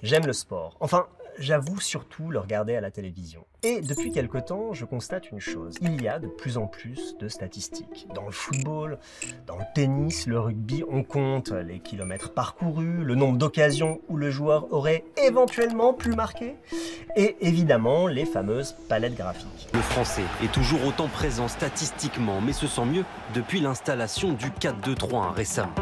J'aime le sport. Enfin, j'avoue surtout le regarder à la télévision. Et depuis quelque temps, je constate une chose. Il y a de plus en plus de statistiques. Dans le football, dans le tennis, le rugby, on compte les kilomètres parcourus, le nombre d'occasions où le joueur aurait éventuellement pu marquer, et évidemment les fameuses palettes graphiques. Le français est toujours autant présent statistiquement, mais se sent mieux depuis l'installation du 4-2-3-1 récemment.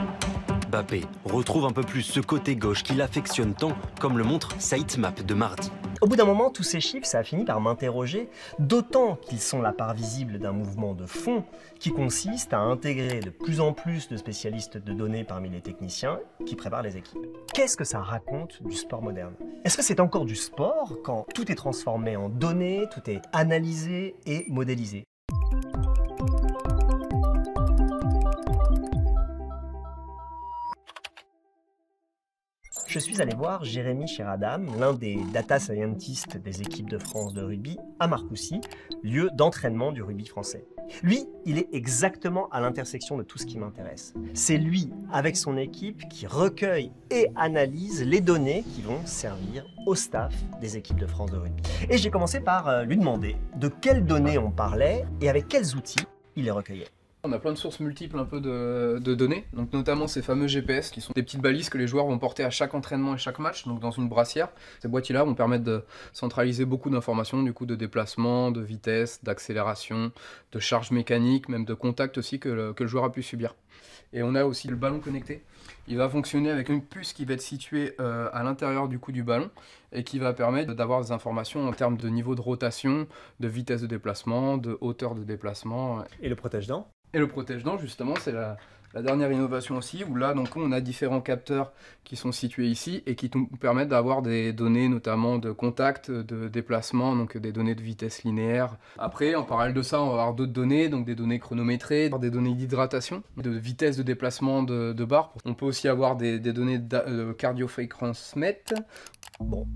Mbappé retrouve un peu plus ce côté gauche qu'il affectionne tant, comme le montre sa heatmap de mardi. Au bout d'un moment, tous ces chiffres, ça a fini par m'interroger, d'autant qu'ils sont la part visible d'un mouvement de fond qui consiste à intégrer de plus en plus de spécialistes de données parmi les techniciens qui préparent les équipes. Qu'est-ce que ça raconte du sport moderne? Est-ce que c'est encore du sport quand tout est transformé en données, tout est analysé et modélisé? Je suis allé voir Jérémy Chiradam, l'un des data scientists des équipes de France de rugby, à Marcoussis, lieu d'entraînement du rugby français. Lui, il est exactement à l'intersection de tout ce qui m'intéresse. C'est lui, avec son équipe, qui recueille et analyse les données qui vont servir au staff des équipes de France de rugby. Et j'ai commencé par lui demander de quelles données on parlait et avec quels outils il les recueillait. On a plein de sources multiples un peu de données, donc notamment ces fameux GPS qui sont des petites balises que les joueurs vont porter à chaque entraînement et chaque match, donc dans une brassière. Ces boîtiers-là vont permettre de centraliser beaucoup d'informations, du coup de déplacement, de vitesse, d'accélération, de charge mécanique, même de contact aussi que le joueur a pu subir. Et on a aussi le ballon connecté. Il va fonctionner avec une puce qui va être située à l'intérieur du ballon et qui va permettre d'avoir des informations en termes de niveau de rotation, de vitesse de déplacement, de hauteur de déplacement. Et le protège-dents? Et le protège-dents, justement, c'est la dernière innovation aussi, où là, donc, on a différents capteurs qui sont situés ici et qui nous permettent d'avoir des données, notamment de contact, de déplacement, donc des données de vitesse linéaire. Après, en parallèle de ça, on va avoir d'autres données, donc des données chronométrées, des données d'hydratation, de vitesse de déplacement de barre. On peut aussi avoir des données de cardio-frequency-mètre. Bon,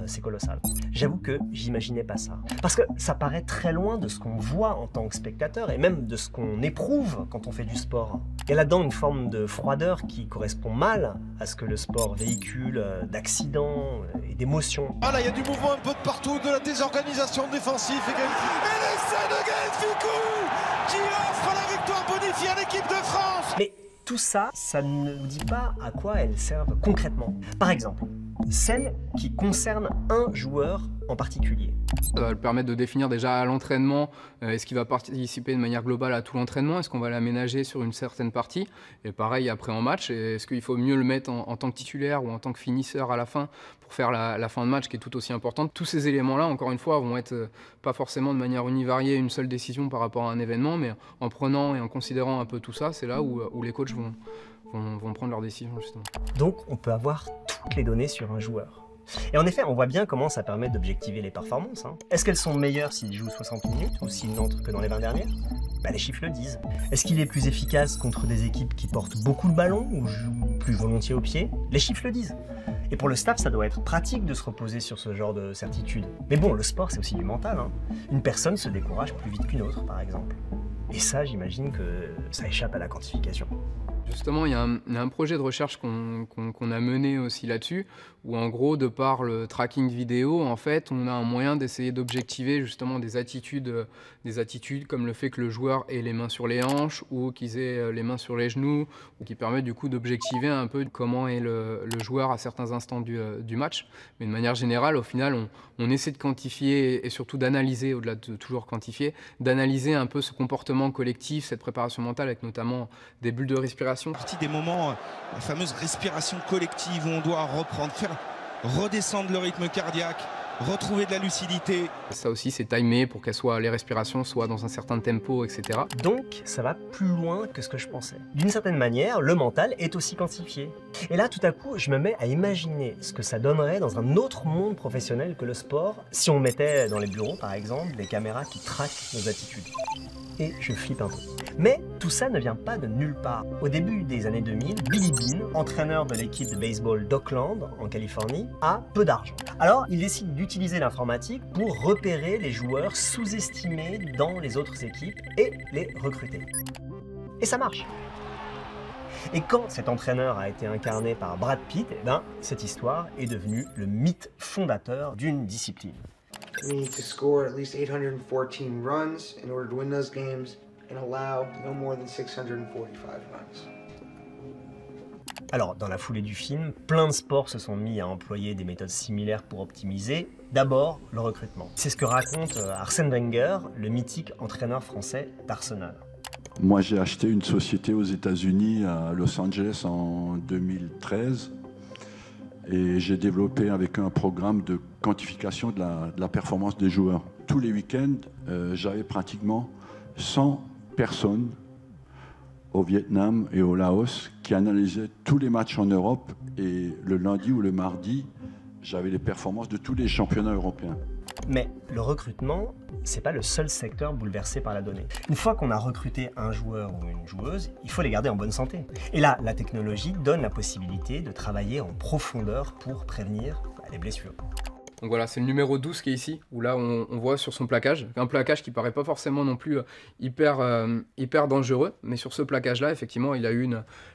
c'est colossal. J'avoue que j'imaginais pas ça. Parce que ça paraît très loin de ce qu'on voit en tant que spectateur et même de ce qu'on éprouve quand on fait du sport. Il y a là-dedans une forme de froideur qui correspond mal à ce que le sport véhicule d'accidents et d'émotions. Ah là, il y a du mouvement un peu de partout, de la désorganisation défensive. Et l'essai de Gaël Fickou qui offre la victoire bonifiée à l'équipe de France. Mais tout ça, ça ne nous dit pas à quoi elles servent concrètement. Par exemple, celle qui concerne un joueur en particulier. Ça va permettre de définir déjà à l'entraînement, est-ce qu'il va participer de manière globale à tout l'entraînement, est-ce qu'on va l'aménager sur une certaine partie, et pareil après en match, est-ce qu'il faut mieux le mettre en tant que titulaire ou en tant que finisseur à la fin pour faire la fin de match qui est tout aussi importante. Tous ces éléments-là, encore une fois, vont être pas forcément de manière univariée une seule décision par rapport à un événement, mais en prenant et en considérant un peu tout ça, c'est là où les coachs vont prendre leurs décisions justement. Donc on peut avoir toutes les données sur un joueur. Et en effet, on voit bien comment ça permet d'objectiver les performances. Est-ce qu'elles sont meilleures s'il joue 60 minutes ou s'il n'entre que dans les 20 dernières? Les chiffres le disent. Est-ce qu'il est plus efficace contre des équipes qui portent beaucoup le ballon ou jouent plus volontiers au pied? Les chiffres le disent. Et pour le staff, ça doit être pratique de se reposer sur ce genre de certitude. Mais bon, le sport, c'est aussi du mental. Une personne se décourage plus vite qu'une autre, par exemple. Et ça, j'imagine que ça échappe à la quantification. Justement, il y a un projet de recherche qu'on a mené aussi là-dessus, où en gros, de par le tracking vidéo, en fait, on a un moyen d'essayer d'objectiver justement des attitudes comme le fait que le joueur ait les mains sur les hanches ou qu'ils aient les mains sur les genoux, ou qui permet du coup d'objectiver un peu comment est le joueur à certains instants du match. Mais de manière générale, au final, on essaie de quantifier et surtout d'analyser, au-delà de toujours quantifier, d'analyser un peu ce comportement collectif, cette préparation mentale avec notamment des bulles de respiration. Des moments, la fameuse respiration collective où on doit reprendre, faire redescendre le rythme cardiaque, retrouver de la lucidité. Ça aussi, c'est timé pour les respirations soient dans un certain tempo, etc. Donc, ça va plus loin que ce que je pensais. D'une certaine manière, le mental est aussi quantifié. Et là, tout à coup, je me mets à imaginer ce que ça donnerait dans un autre monde professionnel que le sport, si on mettait dans les bureaux, par exemple, des caméras qui traquent nos attitudes. Et je flippe un peu. Mais tout ça ne vient pas de nulle part. Au début des années 2000, Billy Beane, entraîneur de l'équipe de baseball d'Oakland, en Californie, a peu d'argent. Alors, il décide d'utiliser l'informatique pour repérer les joueurs sous-estimés dans les autres équipes et les recruter. Et ça marche. Et quand cet entraîneur a été incarné par Brad Pitt, eh ben, cette histoire est devenue le mythe fondateur d'une discipline. We need to score at least 814 runs in order to win those games and allow no more than 645 runs. Alors, dans la foulée du film, plein de sports se sont mis à employer des méthodes similaires pour optimiser. D'abord, le recrutement. C'est ce que raconte Arsène Wenger, le mythique entraîneur français d'Arsenal. Moi, j'ai acheté une société aux États-Unis, à Los Angeles, en 2013. Et j'ai développé avec eux un programme de quantification de la performance des joueurs. Tous les week-ends, j'avais pratiquement 100 personnes au Vietnam et au Laos qui analysaient tous les matchs en Europe. Et le lundi ou le mardi, j'avais les performances de tous les championnats européens. Mais le recrutement, c'est pas le seul secteur bouleversé par la donnée. Une fois qu'on a recruté un joueur ou une joueuse, il faut les garder en bonne santé. Et là, la technologie donne la possibilité de travailler en profondeur pour prévenir les blessures. Donc voilà, c'est le numéro 12 qui est ici, où là on voit sur son plaquage, un plaquage qui paraît pas forcément non plus hyper dangereux, mais sur ce plaquage-là, effectivement, il a eu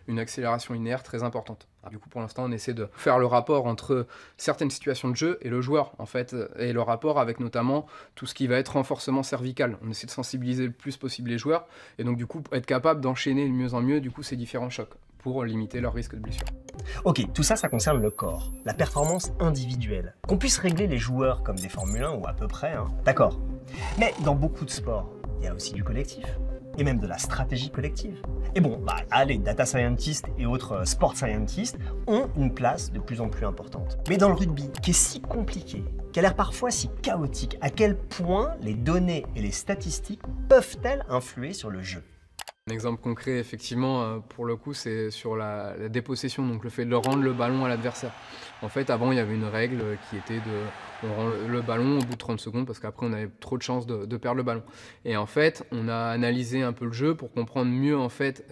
une accélération linéaire très importante. Alors, du coup, pour l'instant, on essaie de faire le rapport entre certaines situations de jeu et le joueur, en fait, et le rapport avec notamment tout ce qui va être renforcement cervical. On essaie de sensibiliser le plus possible les joueurs, et donc du coup, être capable d'enchaîner de mieux en mieux, du coup, ces différents chocs, pour limiter leur risque de blessure. Ok, tout ça, ça concerne le corps, la performance individuelle. Qu'on puisse régler les joueurs comme des Formule 1 ou à peu près, hein, d'accord. Mais dans beaucoup de sports, il y a aussi du collectif, et même de la stratégie collective. Et bon, les data scientists et autres sport scientists ont une place de plus en plus importante. Mais dans le rugby, qui est si compliqué, qui a l'air parfois si chaotique, à quel point les données et les statistiques peuvent-elles influer sur le jeu ? Un exemple concret, effectivement, pour le coup, c'est sur la dépossession, donc le fait de rendre le ballon à l'adversaire. En fait, avant, il y avait une règle qui était on rend le ballon au bout de 30 secondes parce qu'après, on avait trop de chances de perdre le ballon. Et en fait, on a analysé un peu le jeu pour comprendre mieux, en fait,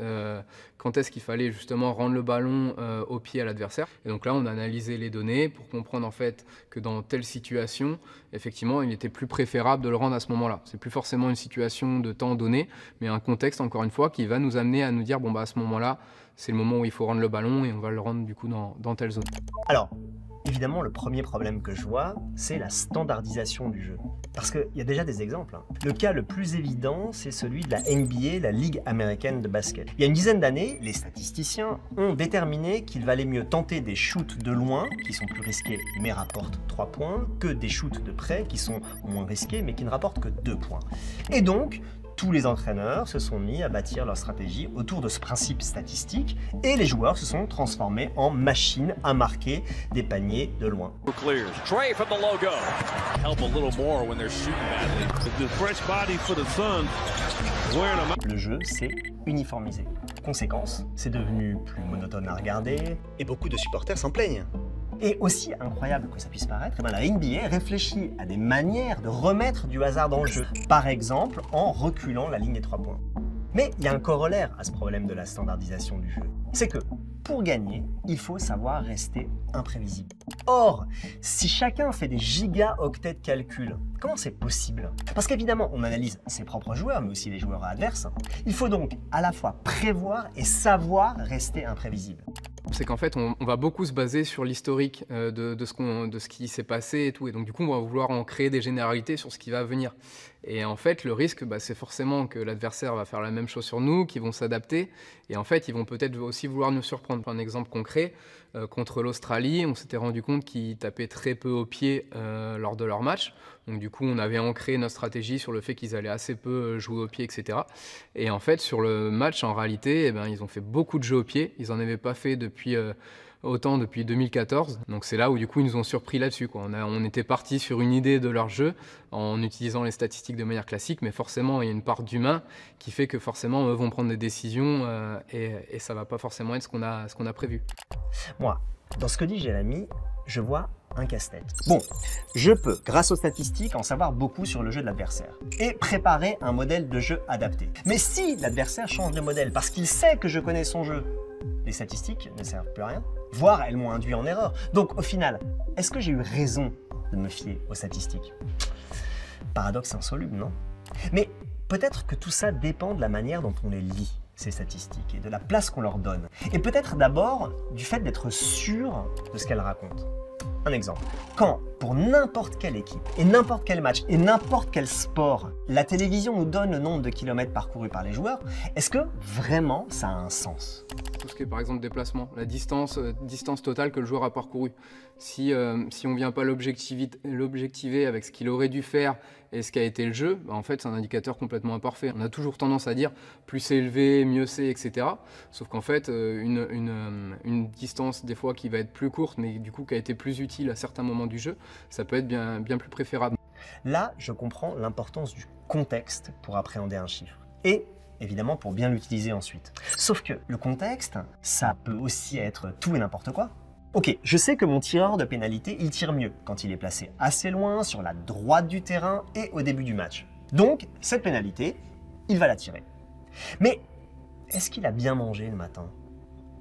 quand est-ce qu'il fallait justement rendre le ballon au pied à l'adversaire. Et donc là, on a analysé les données pour comprendre, en fait, que dans telle situation, effectivement, il était plus préférable de le rendre à ce moment-là. C'est plus forcément une situation de temps donné, mais un contexte, encore une fois, qui va nous amener à nous dire, bon, bah, à ce moment-là, c'est le moment où il faut rendre le ballon et on va le rendre, du coup, dans telle zone. Alors, évidemment, le premier problème que je vois, c'est la standardisation du jeu. Parce qu'il y a déjà des exemples. Le cas le plus évident, c'est celui de la NBA, la Ligue américaine de basket. Il y a une dizaine d'années, les statisticiens ont déterminé qu'il valait mieux tenter des shoots de loin, qui sont plus risqués mais rapportent 3 points, que des shoots de près, qui sont moins risqués mais qui ne rapportent que 2 points. Et donc, tous les entraîneurs se sont mis à bâtir leur stratégie autour de ce principe statistique et les joueurs se sont transformés en machines à marquer des paniers de loin. Le jeu s'est uniformisé. Conséquence, c'est devenu plus monotone à regarder et beaucoup de supporters s'en plaignent. Et aussi incroyable que ça puisse paraître, la NBA réfléchit à des manières de remettre du hasard dans le jeu. Par exemple, en reculant la ligne des 3 points. Mais il y a un corollaire à ce problème de la standardisation du jeu. C'est que, pour gagner, il faut savoir rester imprévisible. Or, si chacun fait des gigaoctets de calculs, comment c'est possible? Parce qu'évidemment, on analyse ses propres joueurs, mais aussi les joueurs adverses. Il faut donc à la fois prévoir et savoir rester imprévisible. C'est qu'en fait, on va beaucoup se baser sur l'historique de ce qui s'est passé et tout. Et donc, du coup, on va vouloir en créer des généralités sur ce qui va venir. Et en fait, le risque, c'est forcément que l'adversaire va faire la même chose sur nous, qu'ils vont s'adapter. Et en fait, ils vont peut-être aussi vouloir nous surprendre. Un exemple concret, contre l'Australie, on s'était rendu compte qu'ils tapaient très peu au pied lors de leur match. Donc du coup, on avait ancré notre stratégie sur le fait qu'ils allaient assez peu jouer au pied, etc. Et en fait, sur le match, en réalité, ils ont fait beaucoup de jeux au pied. Ils n'en avaient pas fait depuis autant depuis 2014. Donc c'est là où du coup ils nous ont surpris là-dessus. On était parti sur une idée de leur jeu en utilisant les statistiques de manière classique, mais forcément il y a une part d'humain qui fait que forcément eux vont prendre des décisions et ça va pas forcément être ce qu'on a prévu. Moi, dans ce que dit Jérémy, je vois un casse-tête. Bon, je peux, grâce aux statistiques, en savoir beaucoup sur le jeu de l'adversaire et préparer un modèle de jeu adapté. Mais si l'adversaire change de modèle parce qu'il sait que je connais son jeu, les statistiques ne servent plus à rien, voire elles m'ont induit en erreur. Donc au final, est-ce que j'ai eu raison de me fier aux statistiques? Paradoxe insoluble, non? Mais peut-être que tout ça dépend de la manière dont on les lit. ces statistiques et de la place qu'on leur donne. Et peut-être d'abord du fait d'être sûr de ce qu'elles racontent. Un exemple. Quand, pour n'importe quelle équipe, et n'importe quel match, et n'importe quel sport, la télévision nous donne le nombre de kilomètres parcourus par les joueurs, est-ce que vraiment ça a un sens? Tout ce qui est par exemple déplacement, la distance totale que le joueur a parcouru. Si on ne vient pas l'objectiver avec ce qu'il aurait dû faire et ce qu'a été le jeu, bah en fait c'est un indicateur complètement imparfait. On a toujours tendance à dire plus c'est élevé, mieux c'est, etc. Sauf qu'en fait une distance des fois qui va être plus courte mais du coup qui a été plus utile à certains moments du jeu, ça peut être bien plus préférable. Là, je comprends l'importance du contexte pour appréhender un chiffre. Et évidemment pour bien l'utiliser ensuite. Sauf que le contexte, ça peut aussi être tout et n'importe quoi. Ok, je sais que mon tireur de pénalité, il tire mieux quand il est placé assez loin, sur la droite du terrain et au début du match. Donc, cette pénalité, il va la tirer. Mais est-ce qu'il a bien mangé le matin?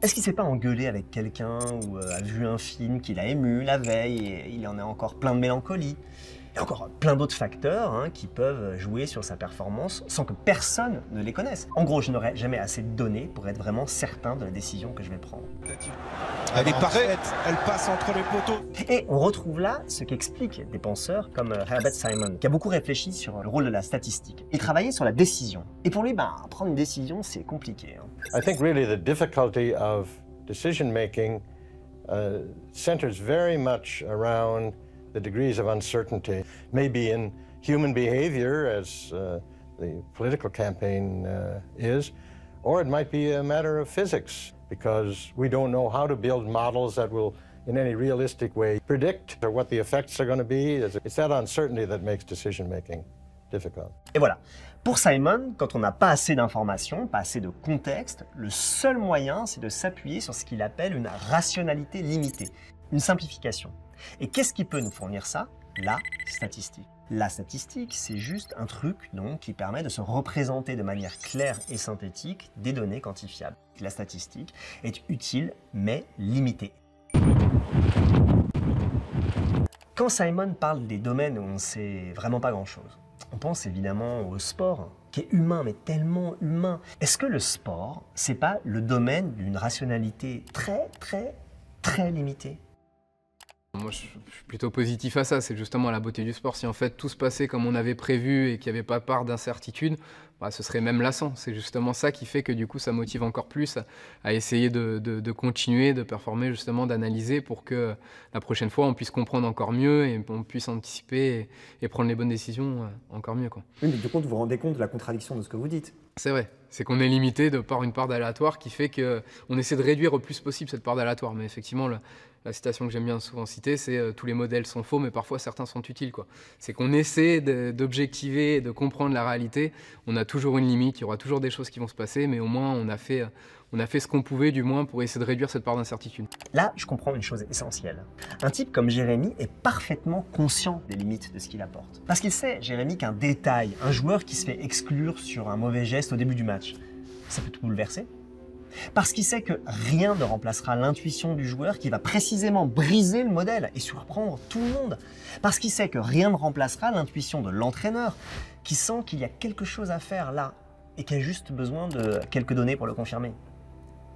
Est-ce qu'il s'est pas engueulé avec quelqu'un ou a vu un film qui l'a ému la veille et il en est encore plein de mélancolie? Il y a encore plein d'autres facteurs qui peuvent jouer sur sa performance sans que personne ne les connaisse. En gros, je n'aurai jamais assez de données pour être vraiment certain de la décision que je vais prendre. Elle est parfaite, elle passe entre les poteaux. Et on retrouve là ce qu'expliquent des penseurs comme Herbert Simon, qui a beaucoup réfléchi sur le rôle de la statistique. Il travaillait sur la décision. Et pour lui, prendre une décision, c'est compliqué. I think really the difficulty of decision making centers very much around the degrees of uncertainty, maybe in human behavior as the political campaign is, or it might be a matter of physics because we don't know how to build models that will in any realistic way predict what the effects are going to be. It's that uncertainty that makes decision making difficult. Et voilà. Pour Simon, quand on n'a pas assez d'informations, pas assez de contexte, le seul moyen, c'est de s'appuyer sur ce qu'il appelle une rationalité limitée, une simplification. Et qu'est-ce qui peut nous fournir ça? La statistique. La statistique, c'est juste un truc donc, qui permet de se représenter de manière claire et synthétique des données quantifiables. La statistique est utile mais limitée. Quand Simon parle des domaines où on ne sait vraiment pas grand-chose, on pense évidemment au sport, qui est humain, mais tellement humain. Est-ce que le sport, c'est pas le domaine d'une rationalité très limitée? Moi, je suis plutôt positif à ça. C'est justement la beauté du sport. Si en fait tout se passait comme on avait prévu et qu'il n'y avait pas part d'incertitude, ce serait même lassant. C'est justement ça qui fait que du coup, ça motive encore plus à essayer de continuer, de performer, justement, d'analyser pour que la prochaine fois, on puisse comprendre encore mieux et on puisse anticiper et prendre les bonnes décisions encore mieux, quoi. Oui, mais du coup, vous vous rendez compte de la contradiction de ce que vous dites. C'est vrai. C'est qu'on est limité de par une part d'aléatoire qui fait qu'on essaie de réduire au plus possible cette part d'aléatoire. Mais effectivement, la citation que j'aime bien souvent citer, c'est tous les modèles sont faux, mais parfois certains sont utiles, quoi. C'est qu'on essaie d'objectiver, de comprendre la réalité. On a toujours une limite, il y aura toujours des choses qui vont se passer, mais au moins on a fait ce qu'on pouvait, du moins, pour essayer de réduire cette part d'incertitude. Là, je comprends une chose essentielle. Un type comme Jérémy est parfaitement conscient des limites de ce qu'il apporte. Parce qu'il sait, Jérémy, qu'un détail, un joueur qui se fait exclure sur un mauvais geste au début du match, ça peut tout bouleverser. Parce qu'il sait que rien ne remplacera l'intuition du joueur qui va précisément briser le modèle et surprendre tout le monde. Parce qu'il sait que rien ne remplacera l'intuition de l'entraîneur qui sent qu'il y a quelque chose à faire là et qui a juste besoin de quelques données pour le confirmer.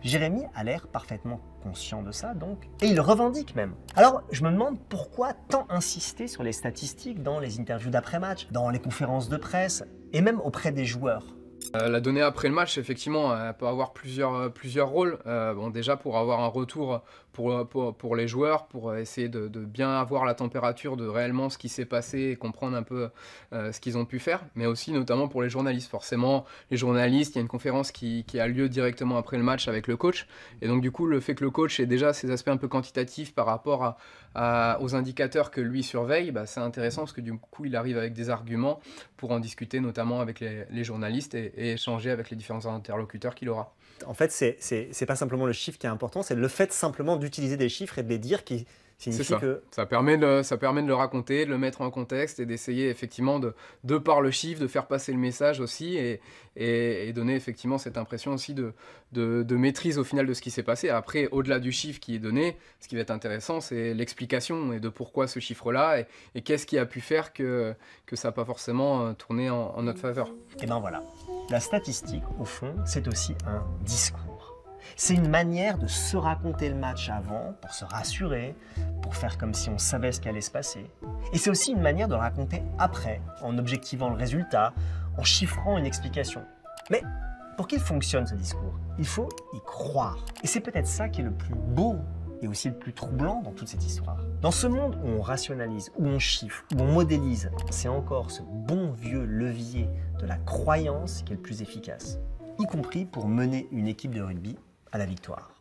Jérémy a l'air parfaitement conscient de ça, donc, et il le revendique même. Alors, je me demande pourquoi tant insister sur les statistiques dans les interviews d'après-match, dans les conférences de presse, et même auprès des joueurs. La donnée après le match, effectivement, elle peut avoir plusieurs rôles. Bon, déjà, pour avoir un retour pour les joueurs, pour essayer de bien avoir la température de réellement ce qui s'est passé et comprendre un peu ce qu'ils ont pu faire, mais aussi notamment pour les journalistes. Forcément, les journalistes, il y a une conférence qui a lieu directement après le match avec le coach. Et donc, du coup, le fait que le coach ait déjà ces aspects un peu quantitatifs par rapport aux indicateurs que lui surveille, c'est intéressant parce que du coup, il arrive avec des arguments pour en discuter notamment avec les journalistes et échanger avec les différents interlocuteurs qu'il aura. En fait, c'est pas simplement le chiffre qui est important, c'est le fait simplement d'utiliser des chiffres et de les dire qui Signifie que... Ça permet de le raconter, de le mettre en contexte et d'essayer effectivement de par le chiffre, de faire passer le message aussi et donner effectivement cette impression aussi de maîtrise au final de ce qui s'est passé. Après, au-delà du chiffre qui est donné, ce qui va être intéressant, c'est l'explication et de pourquoi ce chiffre-là et qu'est-ce qui a pu faire que ça n'a pas forcément tourné en notre faveur. Et ben voilà, la statistique, au fond, c'est aussi un discours. C'est une manière de se raconter le match avant, pour se rassurer, pour faire comme si on savait ce qui allait se passer. Et c'est aussi une manière de le raconter après, en objectivant le résultat, en chiffrant une explication. Mais pour qu'il fonctionne ce discours, il faut y croire. Et c'est peut-être ça qui est le plus beau et aussi le plus troublant dans toute cette histoire. Dans ce monde où on rationalise, où on chiffre, où on modélise, c'est encore ce bon vieux levier de la croyance qui est le plus efficace, y compris pour mener une équipe de rugby à la victoire.